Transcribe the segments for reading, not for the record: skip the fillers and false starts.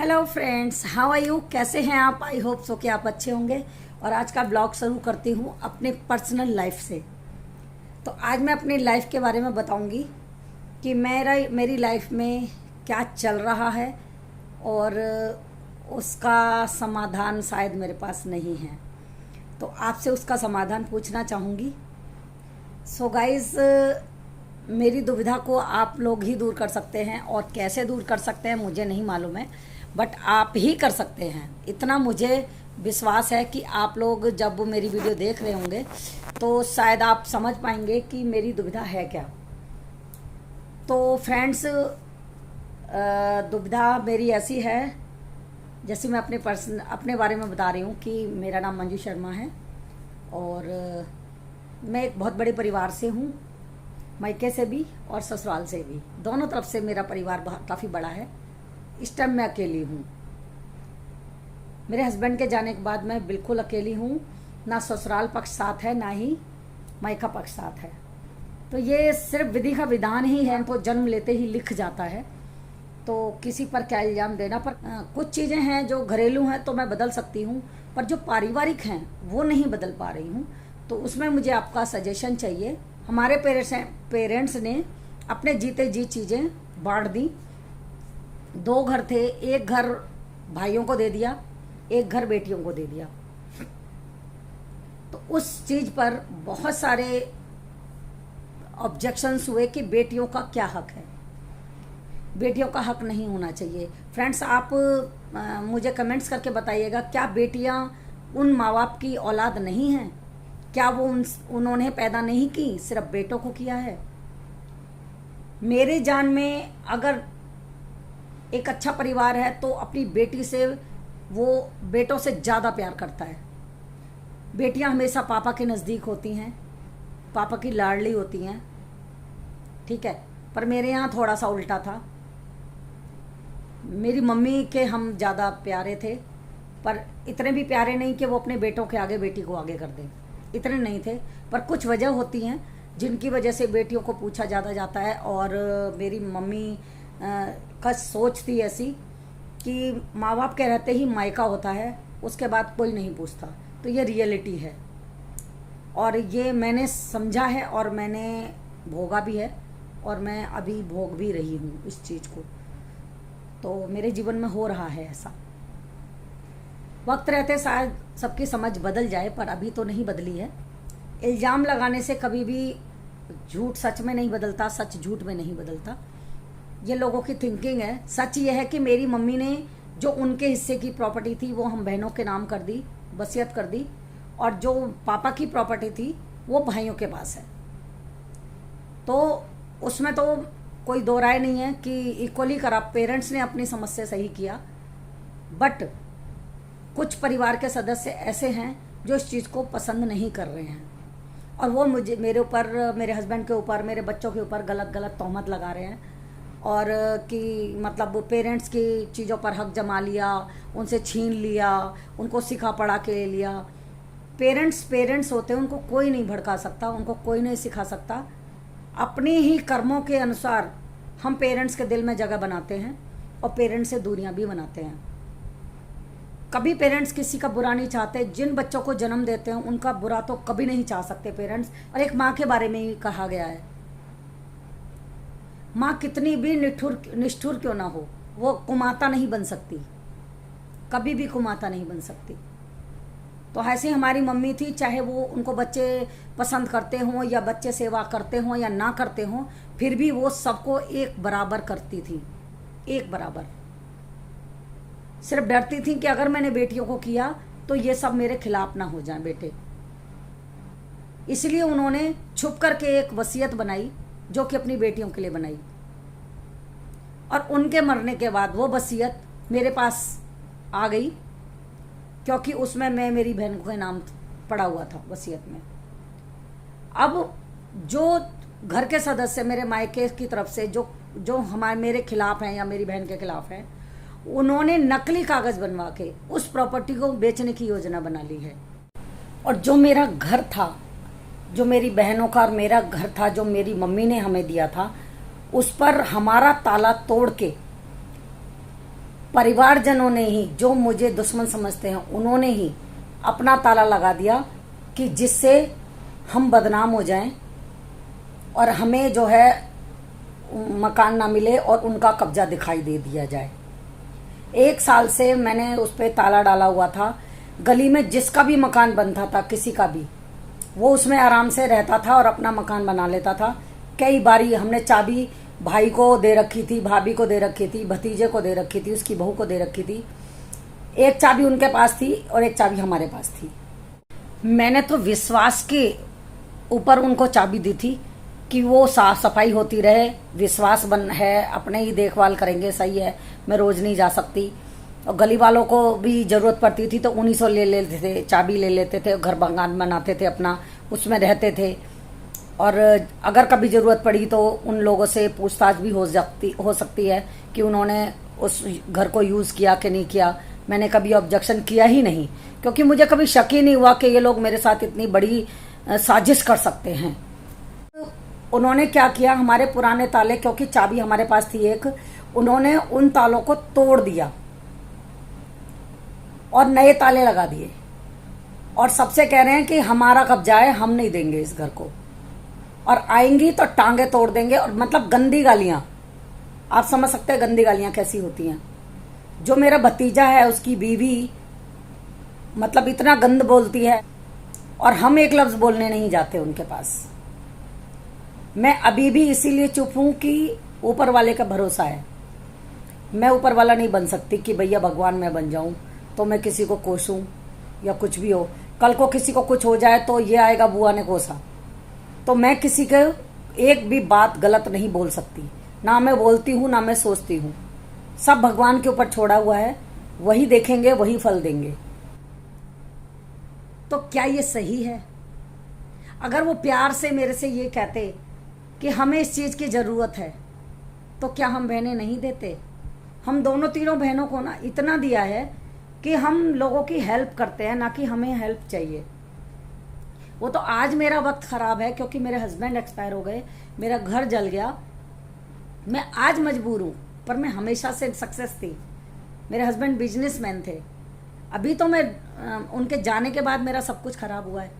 Hello friends, how are you? कैसे हैं आप? आई होप सो कि आप अच्छे होंगे। और आज का ब्लॉग शुरू करती हूँ अपने पर्सनल लाइफ से। तो आज मैं अपनी लाइफ के बारे में बताऊँगी कि मेरी लाइफ में क्या चल रहा है और उसका समाधान शायद मेरे पास नहीं है, तो आपसे उसका समाधान पूछना चाहूँगी। सो गाइज़, मेरी दुविधा को आप लोग ही दूर कर सकते हैं, और कैसे दूर कर सकते हैं मुझे नहीं मालूम है, बट आप ही कर सकते हैं। इतना मुझे विश्वास है कि आप लोग जब मेरी वीडियो देख रहे होंगे तो शायद आप समझ पाएंगे कि मेरी दुविधा है क्या। तो फ्रेंड्स, दुविधा मेरी ऐसी है, जैसे मैं अपने बारे में बता रही हूँ कि मेरा नाम मंजू शर्मा है और मैं एक बहुत बड़े परिवार से हूँ, मायके से भी और ससुराल से भी, दोनों तरफ से मेरा परिवार काफ़ी बड़ा है। इस टाइम मैं अकेली हूँ। मेरे हस्बैंड के जाने के बाद मैं बिल्कुल अकेली हूँ। ना ससुराल पक्ष साथ है, ना ही मायका पक्ष साथ है। तो ये सिर्फ विधि का विधान ही है, इनको जन्म लेते ही लिख जाता है। तो किसी पर क्या इल्ज़ाम देना। पर कुछ चीज़ें हैं जो घरेलू हैं तो मैं बदल सकती हूँ, पर जो पारिवारिक हैं वो नहीं बदल पा रही हूँ। तो उसमें मुझे आपका सजेशन चाहिए। हमारे पेरेंट्स ने अपने जीते जी चीज़ें बांट दी। 2 घर थे, एक घर भाइयों को दे दिया, एक घर बेटियों को दे दिया। तो उस चीज़ पर बहुत सारे ऑब्जेक्शंस हुए कि बेटियों का क्या हक है, बेटियों का हक नहीं होना चाहिए। फ्रेंड्स, आप मुझे कमेंट्स करके बताइएगा, क्या बेटियां उन माँ बाप की औलाद नहीं हैं? क्या वो उन्होंने पैदा नहीं की, सिर्फ बेटों को किया है? मेरे जान में अगर एक अच्छा परिवार है तो अपनी बेटी से वो बेटों से ज़्यादा प्यार करता है। बेटियां हमेशा पापा के नज़दीक होती हैं, पापा की लाडली होती हैं, ठीक है। पर मेरे यहाँ थोड़ा सा उल्टा था। मेरी मम्मी के हम ज़्यादा प्यारे थे, पर इतने भी प्यारे नहीं कि वो अपने बेटों के आगे बेटी को आगे कर दें, इतने नहीं थे। पर कुछ वजह होती हैं जिनकी वजह से बेटियों को पूछा ज़्यादा जाता है। और मेरी मम्मी का सोच थी ऐसी कि माँ बाप के रहते ही मायका होता है, उसके बाद कोई नहीं पूछता। तो ये रियलिटी है और ये मैंने समझा है और मैंने भोगा भी है, और मैं अभी भोग भी रही हूँ इस चीज़ को। तो मेरे जीवन में हो रहा है ऐसा। वक्त रहते शायद सबकी समझ बदल जाए, पर अभी तो नहीं बदली है। इल्ज़ाम लगाने से कभी भी झूठ सच में नहीं बदलता, सच झूठ में नहीं बदलता। ये लोगों की थिंकिंग है। सच ये है कि मेरी मम्मी ने जो उनके हिस्से की प्रॉपर्टी थी वो हम बहनों के नाम कर दी, वसीयत कर दी, और जो पापा की प्रॉपर्टी थी वो भाइयों के पास है। तो उसमें तो कोई दो राय नहीं है कि इक्वली करा। पेरेंट्स ने अपनी समझ से सही किया, बट कुछ परिवार के सदस्य ऐसे हैं जो इस चीज़ को पसंद नहीं कर रहे हैं, और वो मेरे ऊपर, मेरे हस्बैंड के ऊपर, मेरे बच्चों के ऊपर गलत गलत तोहमत लगा रहे हैं। और कि मतलब पेरेंट्स की चीज़ों पर हक जमा लिया, उनसे छीन लिया, उनको सिखा पढ़ा के ले लिया। पेरेंट्स होते हैं, उनको कोई नहीं भड़का सकता, उनको कोई नहीं सिखा सकता। अपने ही कर्मों के अनुसार हम पेरेंट्स के दिल में जगह बनाते हैं और पेरेंट्स से दूरियां भी बनाते हैं। कभी पेरेंट्स किसी का बुरा नहीं चाहते। जिन बच्चों को जन्म देते हैं उनका बुरा तो कभी नहीं चाह सकते पेरेंट्स। और एक माँ के बारे में ही कहा गया है, माँ कितनी भी निष्ठुर क्यों ना हो, वो कुमाता नहीं बन सकती, कभी भी कुमाता नहीं बन सकती। तो ऐसे हमारी मम्मी थी, चाहे वो उनको बच्चे पसंद करते हों या बच्चे सेवा करते हों या ना करते हों, फिर भी वो सबको एक बराबर करती थी, एक बराबर। सिर्फ डरती थी कि अगर मैंने बेटियों को किया तो ये सब मेरे खिलाफ ना हो जाएं बेटे। इसलिए उन्होंने छुप करके एक वसीयत बनाई, जो कि अपनी बेटियों के लिए बनाई। और उनके मरने के बाद वो वसीयत मेरे पास आ गई, क्योंकि उसमें मैं मेरी बहन के नाम पड़ा हुआ था वसीयत में। अब जो घर के सदस्य मेरे मायके की तरफ से जो मेरे खिलाफ हैं या मेरी बहन के खिलाफ हैं, उन्होंने नकली कागज बनवा के उस प्रॉपर्टी को बेचने की योजना बना ली है। और जो मेरा घर था, जो मेरी बहनों का और मेरा घर था, जो मेरी मम्मी ने हमें दिया था, उस पर हमारा ताला तोड़ के परिवारजनों ने ही, जो मुझे दुश्मन समझते हैं, उन्होंने ही अपना ताला लगा दिया कि जिससे हम बदनाम हो जाएं और हमें जो है मकान ना मिले और उनका कब्जा दिखाई दे दिया जाए। 1 साल से मैंने उस पर ताला डाला हुआ था। गली में जिसका भी मकान बनता था, किसी का भी, वो उसमें आराम से रहता था और अपना मकान बना लेता था। कई बारी हमने चाबी भाई को दे रखी थी, भाभी को दे रखी थी, भतीजे को दे रखी थी, उसकी बहू को दे रखी थी। एक चाबी उनके पास थी और एक चाबी हमारे पास थी। मैंने तो विश्वास के ऊपर उनको चाबी दी थी कि वो साफ सफाई होती रहे, विश्वास बन है, अपने ही देखभाल करेंगे, सही है, मैं रोज नहीं जा सकती। और गली वालों को भी जरूरत पड़ती थी तो उन्हीं से ले लेते थे, चाबी ले लेते थे, घर मकान बनाते थे अपना, उसमें रहते थे। और अगर कभी जरूरत पड़ी तो उन लोगों से पूछताछ भी हो सकती है कि उन्होंने उस घर को यूज किया कि नहीं किया। मैंने कभी ऑब्जेक्शन किया ही नहीं, क्योंकि मुझे कभी शक ही नहीं हुआ कि ये लोग मेरे साथ इतनी बड़ी साजिश कर सकते हैं। उन्होंने क्या किया, हमारे पुराने ताले, क्योंकि चाबी हमारे पास थी एक, उन्होंने उन तालों को तोड़ दिया और नए ताले लगा दिए और सबसे कह रहे हैं कि हमारा कब्जा है, हम नहीं देंगे इस घर को, और आएंगी तो टांगे तोड़ देंगे। और मतलब गंदी गालियां, आप समझ सकते हैं गंदी गालियां कैसी होती हैं। जो मेरा भतीजा है, उसकी बीवी मतलब इतना गंद बोलती है और हम एक लफ्ज बोलने नहीं जाते उनके पास। मैं अभी भी इसीलिए चुप हूं कि ऊपर वाले का भरोसा है। मैं ऊपर वाला नहीं बन सकती कि भैया भगवान मैं बन जाऊं तो मैं किसी को कोसूं या कुछ भी हो। कल को किसी को कुछ हो जाए तो ये आएगा बुआ ने कोसा। तो मैं किसी के एक भी बात गलत नहीं बोल सकती, ना मैं बोलती हूं ना मैं सोचती हूं। सब भगवान के ऊपर छोड़ा हुआ है, वही देखेंगे, वही फल देंगे। तो क्या ये सही है? अगर वो प्यार से मेरे से ये कहते कि हमें इस चीज की जरूरत है, तो क्या हम बहनें नहीं देते? हम दोनों तीनों बहनों को ना इतना दिया है कि हम लोगों की हेल्प करते हैं, ना कि हमें हेल्प चाहिए। वो तो आज मेरा वक्त खराब है क्योंकि मेरे हस्बैंड एक्सपायर हो गए, मेरा घर जल गया, मैं आज मजबूर हूं, पर मैं हमेशा से सक्सेस थी। मेरे हस्बैंड बिजनेसमैन थे। अभी तो मैं उनके जाने के बाद मेरा सब कुछ खराब हुआ है।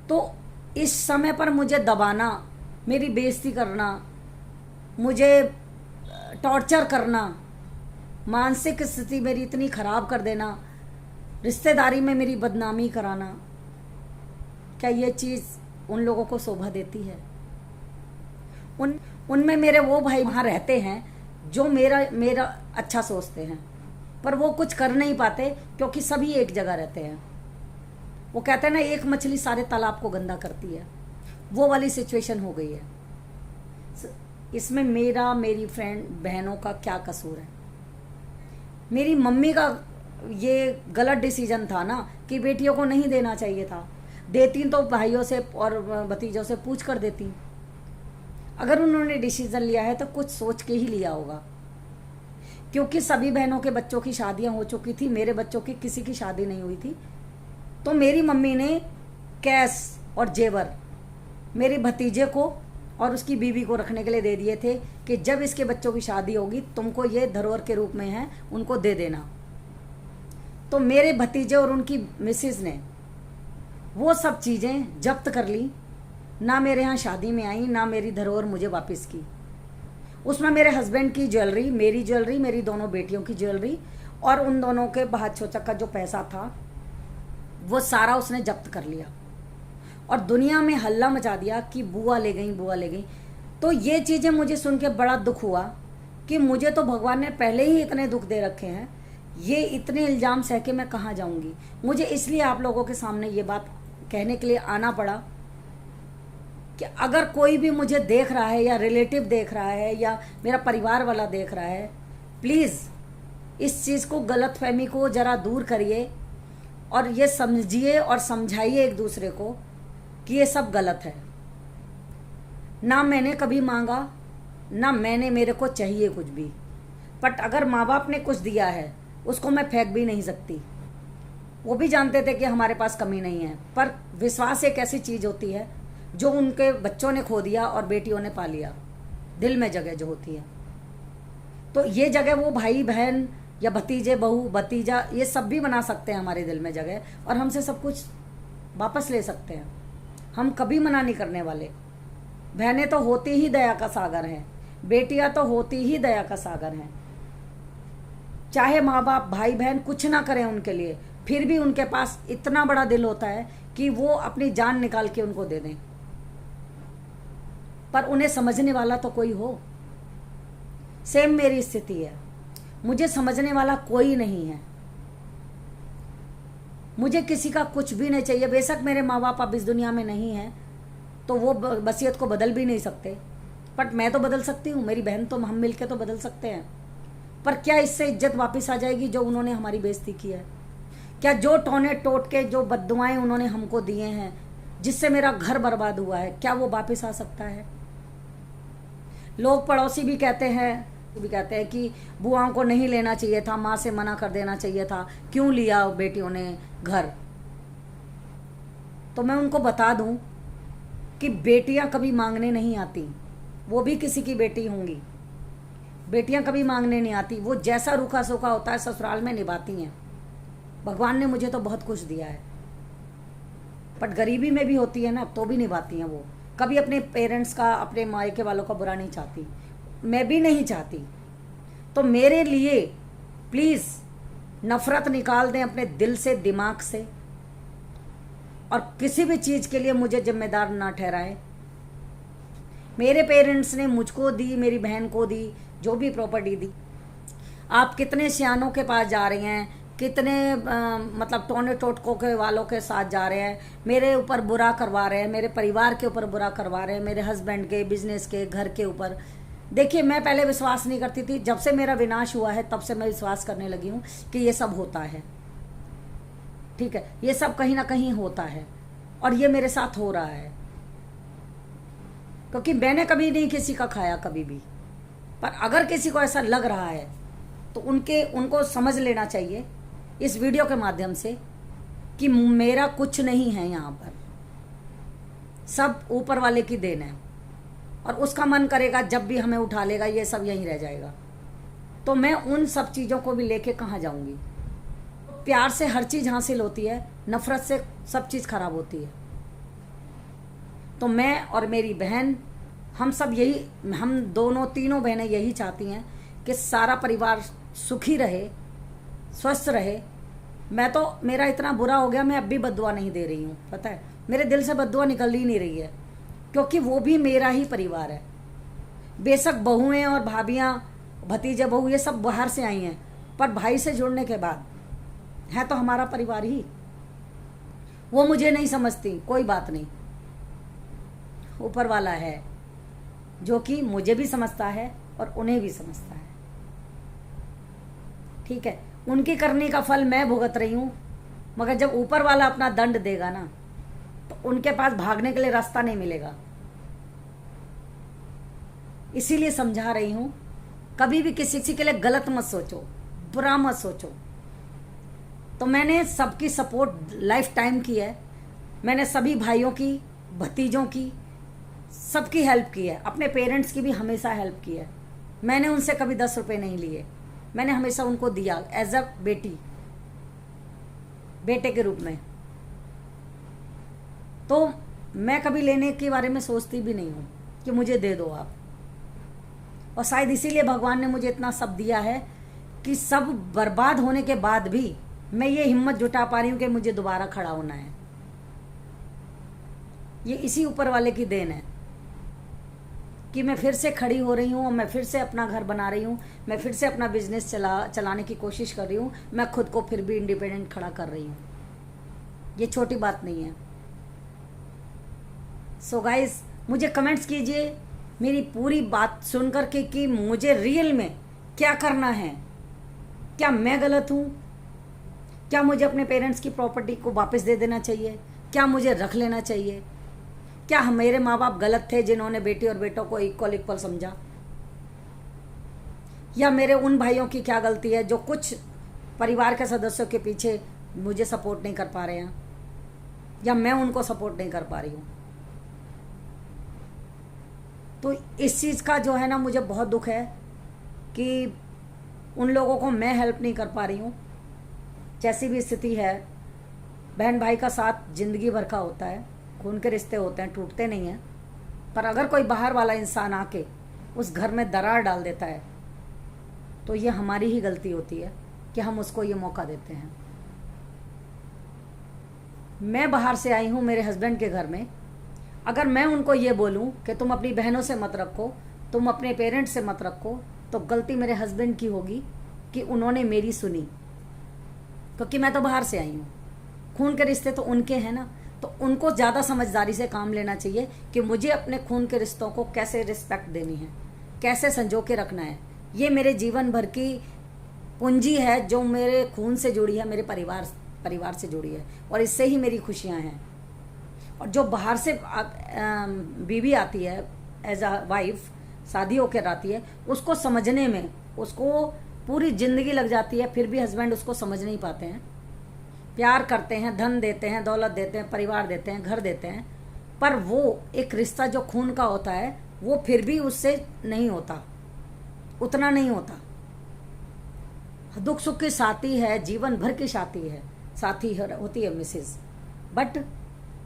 तो इस समय पर मुझे दबाना, मेरी बेइज्जती करना, मुझे टॉर्चर करना, मानसिक स्थिति मेरी इतनी खराब कर देना, रिश्तेदारी में मेरी बदनामी कराना, क्या ये चीज उन लोगों को शोभा देती है? उनमें मेरे वो भाई वहां रहते हैं जो मेरा अच्छा सोचते हैं, पर वो कुछ कर नहीं पाते क्योंकि सभी एक जगह रहते हैं। वो कहते हैं ना, एक मछली सारे तालाब को गंदा करती है, वो वाली सिचुएशन हो गई है। इसमें मेरी फ्रेंड बहनों का क्या कसूर है? मेरी मम्मी का ये गलत डिसीजन था ना कि बेटियों को नहीं देना चाहिए था। देती तो भाइयों से और भतीजों से पूछ कर देती। अगर उन्होंने डिसीजन लिया है तो कुछ सोच के ही लिया होगा, क्योंकि सभी बहनों के बच्चों की शादियां हो चुकी थी, मेरे बच्चों की किसी की शादी नहीं हुई थी। तो मेरी मम्मी ने कैश और जेवर मेरे भतीजे को और उसकी बीवी को रखने के लिए दे दिए थे कि जब इसके बच्चों की शादी होगी तुमको ये धरोहर के रूप में है, उनको दे देना। तो मेरे भतीजे और उनकी मिसेज ने वो सब चीजें जब्त कर ली, ना मेरे यहाँ शादी में आई, ना मेरी धरोहर मुझे वापस की। उसमें मेरे हस्बैंड की ज्वेलरी, मेरी दोनों बेटियों की ज्वेलरी और उन दोनों के बाहर छोचक का जो पैसा था वो सारा उसने जब्त कर लिया और दुनिया में हल्ला मचा दिया कि बुआ ले गई, बुआ ले गई। तो ये चीजें मुझे सुन के बड़ा दुख हुआ कि मुझे तो भगवान ने पहले ही इतने दुख दे रखे हैं, ये इतने इल्जाम सह के मैं कहाँ जाऊंगी। मुझे इसलिए आप लोगों के सामने ये बात कहने के लिए आना पड़ा कि अगर कोई भी मुझे देख रहा है या रिलेटिव देख रहा है या मेरा परिवार वाला देख रहा है, प्लीज इस चीज को, गलतफहमी को जरा दूर करिए और ये समझिए और समझाइए एक दूसरे को कि ये सब गलत है। ना मैंने कभी मांगा, ना मेरे को चाहिए कुछ भी, बट अगर माँ बाप ने कुछ दिया है उसको मैं फेंक भी नहीं सकती। वो भी जानते थे कि हमारे पास कमी नहीं है, पर विश्वास एक ऐसी चीज होती है जो उनके बच्चों ने खो दिया और बेटियों ने पा लिया, दिल में जगह जो होती है। तो ये जगह वो भाई बहन या भतीजे बहू भतीजा ये सब भी बना सकते हैं हमारे दिल में जगह, और हमसे सब कुछ वापस ले सकते हैं। हम कभी मना नहीं करने वाले। बहनें तो होती ही दया का सागर हैं, बेटियां तो होती ही दया का सागर हैं। चाहे माँ बाप भाई बहन कुछ ना करें उनके लिए, फिर भी उनके पास इतना बड़ा दिल होता है कि वो अपनी जान निकाल के उनको दे दें, पर उन्हें समझने वाला तो कोई हो। सेम मेरी स्थिति है, मुझे समझने वाला कोई नहीं है। मुझे किसी का कुछ भी नहीं चाहिए। बेशक मेरे माँ बाप अब इस दुनिया में नहीं है तो वो वसीयत को बदल भी नहीं सकते, बट मैं तो बदल सकती हूँ, मेरी बहन तो, हम मिलके तो बदल सकते हैं। पर क्या इससे इज्जत वापस आ जाएगी जो उन्होंने हमारी बेइज्जती की है? क्या जो टोने टोट के जो बद्दुआएं उन्होंने हमको दिए हैं, जिससे मेरा घर बर्बाद हुआ है, क्या वो वापस आ सकता है? लोग पड़ोसी भी कहते हैं कि बुआओं को नहीं लेना चाहिए था, माँ से मना कर देना चाहिए था, क्यों लिया बेटियों ने घर। तो मैं उनको बता दूं कि बेटियां कभी मांगने नहीं आती, वो भी किसी की बेटी होंगी। बेटियां कभी मांगने नहीं आती, वो जैसा रूखा सूखा होता है ससुराल में निभाती हैं। भगवान ने मुझे तो बहुत कुछ दिया है, बट गरीबी में भी होती है ना, तो भी निभाती हैं वो। कभी अपने पेरेंट्स का, अपने मायके वालों का बुरा नहीं चाहती, मैं भी नहीं चाहती। तो मेरे लिए प्लीज़ नफरत निकाल दें अपने दिल से, दिमाग से, और किसी भी चीज़ के लिए मुझे जिम्मेदार ना ठहराएं। मेरे पेरेंट्स ने मुझको दी, मेरी बहन को दी, जो भी प्रॉपर्टी दी। आप कितने सियानों के पास जा रहे हैं, कितने मतलब टोने टोटकों के वालों के साथ जा रहे हैं, मेरे ऊपर बुरा करवा रहे हैं, मेरे परिवार के ऊपर बुरा करवा रहे हैं, मेरे हस्बैंड के, बिजनेस के, घर के ऊपर। देखिए, मैं पहले विश्वास नहीं करती थी, जब से मेरा विनाश हुआ है तब से मैं विश्वास करने लगी हूँ कि ये सब होता है। ठीक है, ये सब कहीं ना कहीं होता है, और ये मेरे साथ हो रहा है, क्योंकि मैंने कभी नहीं किसी का खाया, कभी भी। पर अगर किसी को ऐसा लग रहा है तो उनको समझ लेना चाहिए इस वीडियो के माध्यम से कि मेरा कुछ नहीं है यहाँ पर, सब ऊपर वाले की देन है, और उसका मन करेगा जब भी हमें उठा लेगा, ये सब यहीं रह जाएगा। तो मैं उन सब चीज़ों को भी लेके कहाँ जाऊँगी? प्यार से हर चीज़ हासिल होती है, नफरत से सब चीज़ खराब होती है। तो मैं और मेरी बहन, हम सब यही, हम दोनों तीनों बहनें यही चाहती हैं कि सारा परिवार सुखी रहे, स्वस्थ रहे। मैं तो, मेरा इतना बुरा हो गया, मैं अब भी बद्दुआ नहीं दे रही हूँ। पता है, मेरे दिल से बद्दुआ निकल ही नहीं रही है, क्योंकि वो भी मेरा ही परिवार है। बेशक बहुएं और भाभियाँ, भतीजे बहू ये सब बाहर से आई हैं, पर भाई से जुड़ने के बाद है तो हमारा परिवार ही। वो मुझे नहीं समझती, कोई बात नहीं, ऊपर वाला है जो कि मुझे भी समझता है और उन्हें भी समझता है। ठीक है, उनकी करने का फल मैं भुगत रही हूँ, मगर जब ऊपर वाला अपना दंड देगा ना, तो उनके पास भागने के लिए रास्ता नहीं मिलेगा। इसीलिए समझा रही हूँ, कभी भी किसी के लिए गलत मत सोचो, बुरा मत सोचो। तो मैंने सबकी सपोर्ट लाइफ टाइम की है, मैंने सभी भाइयों की, भतीजों की, सबकी हेल्प की है, अपने पेरेंट्स की भी हमेशा हेल्प की है। मैंने उनसे कभी 10 रुपए नहीं लिए, मैंने हमेशा उनको दिया एज अ बेटे के रूप में। तो मैं कभी लेने के बारे में सोचती भी नहीं हूँ कि मुझे दे दो आप। और शायद इसीलिए भगवान ने मुझे इतना सब दिया है कि सब बर्बाद होने के बाद भी मैं ये हिम्मत जुटा पा रही हूँ कि मुझे दोबारा खड़ा होना है। ये इसी ऊपर वाले की देन है कि मैं फिर से खड़ी हो रही हूँ, और मैं फिर से अपना घर बना रही हूँ, मैं फिर से अपना बिजनेस चलाने की कोशिश कर रही हूँ, मैं खुद को फिर भी इंडिपेंडेंट खड़ा कर रही हूँ। ये छोटी बात नहीं है। सो गाइस, मुझे कमेंट्स कीजिए मेरी पूरी बात सुन करके कि मुझे रियल में क्या करना है। क्या मैं गलत हूँ? क्या मुझे अपने पेरेंट्स की प्रॉपर्टी को वापस दे देना चाहिए? क्या मुझे रख लेना चाहिए? क्या मेरे माँ बाप गलत थे जिन्होंने बेटी और बेटों को इक्वल समझा? या मेरे उन भाइयों की क्या गलती है जो कुछ परिवार के सदस्यों के पीछे मुझे सपोर्ट नहीं कर पा रहे हैं, या मैं उनको सपोर्ट नहीं कर पा रही हूँ? तो इस चीज़ का जो है ना, मुझे बहुत दुख है कि उन लोगों को मैं हेल्प नहीं कर पा रही हूँ। जैसी भी स्थिति है, बहन भाई का साथ जिंदगी भर का होता है, खून के रिश्ते होते हैं, टूटते नहीं हैं। पर अगर कोई बाहर वाला इंसान आके उस घर में दरार डाल देता है तो ये हमारी ही गलती होती है कि हम उसको ये मौका देते हैं। मैं बाहर से आई हूँ मेरे हस्बैंड के घर में, अगर मैं उनको ये बोलूँ कि तुम अपनी बहनों से मत रखो, तुम अपने पेरेंट्स से मत रखो, तो गलती मेरे हस्बैंड की होगी कि उन्होंने मेरी सुनी, क्योंकि मैं तो बाहर से आई हूँ। खून के रिश्ते तो उनके हैं ना, तो उनको ज़्यादा समझदारी से काम लेना चाहिए कि मुझे अपने खून के रिश्तों को कैसे रिस्पेक्ट देनी है, कैसे संजो के रखना है। ये मेरे जीवन भर की पूंजी है जो मेरे खून से जुड़ी है, मेरे परिवार से जुड़ी है, और इससे ही मेरी खुशियाँ हैं। और जो बाहर से बीवी आती है एज अ वाइफ, शादी होकर आती है, उसको समझने में उसको पूरी ज़िंदगी लग जाती है, फिर भी हस्बैंड उसको समझ नहीं पाते हैं। प्यार करते हैं, धन देते हैं, दौलत देते हैं, परिवार देते हैं, घर देते हैं, पर वो एक रिश्ता जो खून का होता है वो फिर भी उससे नहीं होता, उतना नहीं होता। दुख सुख की साथी है, जीवन भर की साथी है, साथी होती है मिसेज, बट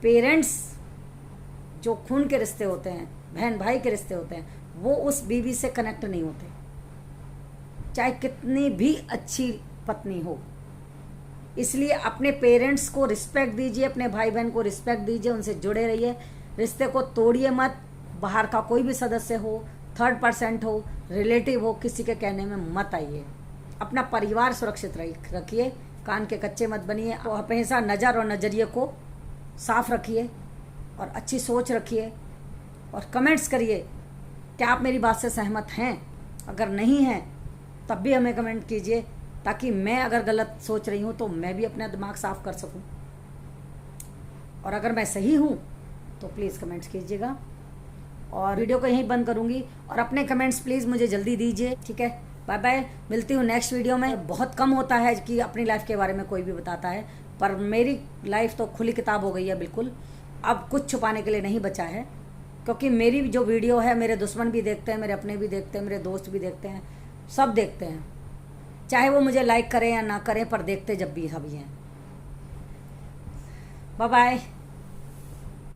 पेरेंट्स जो खून के रिश्ते होते हैं, बहन भाई के रिश्ते होते हैं, वो उस बीवी से कनेक्ट नहीं होते, चाहे कितनी भी अच्छी पत्नी हो। इसलिए अपने पेरेंट्स को रिस्पेक्ट दीजिए, अपने भाई बहन को रिस्पेक्ट दीजिए, उनसे जुड़े रहिए, रिश्ते को तोड़िए मत। बाहर का कोई भी सदस्य हो, थर्ड पर्सन हो, रिलेटिव हो, किसी के कहने में मत आइए। अपना परिवार सुरक्षित रखिए, कान के कच्चे मत बनिए, तो हमेशा नज़र और नज़रिए को साफ रखिए और अच्छी सोच रखिए, और कमेंट्स करिए क्या आप मेरी बात से सहमत हैं। अगर नहीं हैं तब भी हमें कमेंट कीजिए, ताकि मैं अगर गलत सोच रही हूँ तो मैं भी अपना दिमाग साफ कर सकूँ, और अगर मैं सही हूँ तो प्लीज़ कमेंट्स कीजिएगा। और वीडियो को यहीं बंद करूँगी, और अपने कमेंट्स प्लीज़ मुझे जल्दी दीजिए, ठीक है। बाय बाय, मिलती हूँ नेक्स्ट वीडियो में। बहुत कम होता है कि अपनी लाइफ के बारे में कोई भी बताता है, पर मेरी लाइफ तो खुली किताब हो गई है बिल्कुल। अब कुछ छुपाने के लिए नहीं बचा है, क्योंकि मेरी जो वीडियो है मेरे दुश्मन भी देखते हैं, मेरे अपने भी देखते हैं, मेरे दोस्त भी देखते हैं, सब देखते हैं, चाहे वो मुझे लाइक करें या ना करें, पर देखते जब भी सभी हैं। Bye bye.